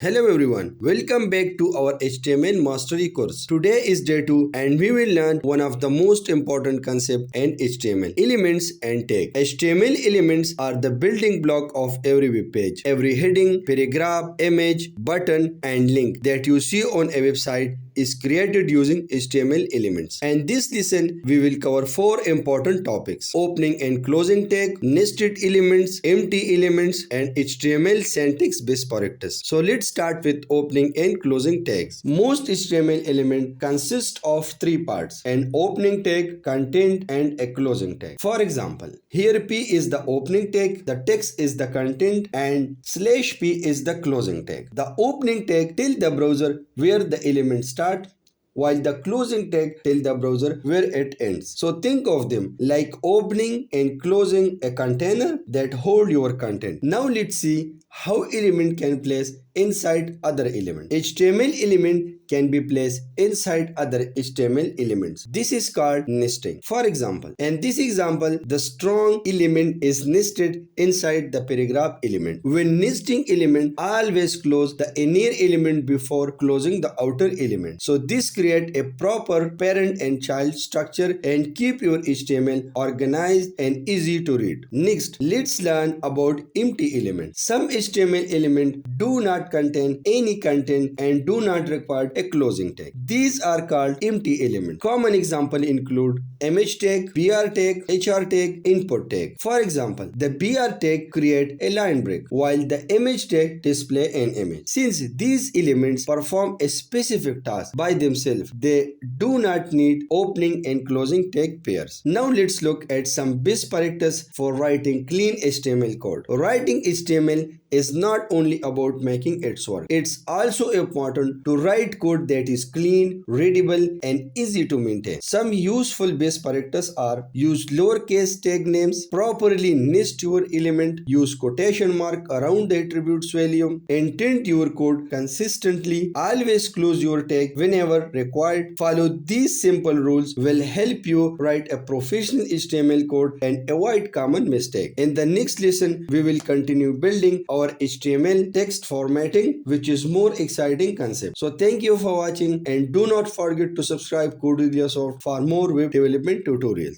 Hello everyone, welcome back to our HTML mastery course. Today is day 2 and we will learn one of the most important concepts in HTML, elements and tags. HTML elements are the building block of every web page. Every heading, paragraph, image, button and link that you see on a website is created using HTML elements. And this lesson we will cover 4 important topics: opening and closing tag, nested elements, empty elements and HTML syntax best practice. So let's start with opening and closing tags. Most HTML element consist of 3 parts: an opening tag, content and a closing tag. For example, here P is the opening tag, the text is the content and /P is the closing tag. The opening tag tells the browser where the element starts, while the closing tag tells the browser where it ends. So think of them like opening and closing a container that hold your content. Now let's see how element can place inside other element. HTML element can be placed inside other HTML elements. This is called nesting. For example, in this example, the strong element is nested inside the paragraph element. When nesting element always close the inner element before closing the outer element. So this create a proper parent and child structure and keep your HTML organized and easy to read. Next, let's learn about empty elements. Some HTML elements do not contain any content and do not require a closing tag. These are called empty elements. Common example include image tag, BR tag, HR tag, input tag. For example, the BR tag create a line break while the image tag display an image. Since these elements perform a specific task by themselves, they do not need opening and closing tag pairs. Now let's look at some best practice for writing clean HTML code. Writing HTML is not only about making it work. It's also important to write code that is clean, readable, and easy to maintain. Some useful best practices are: use lowercase tag names, properly nest your element, use quotation mark around the attribute's value, indent your code consistently, always close your tag whenever required. Follow these simple rules will help you write a professional HTML code and avoid common mistakes. In the next lesson, we will continue building our HTML text formatting, which is more exciting concept. So thank you for watching and do not forget to subscribe to Ilyasoft for more web development tutorials.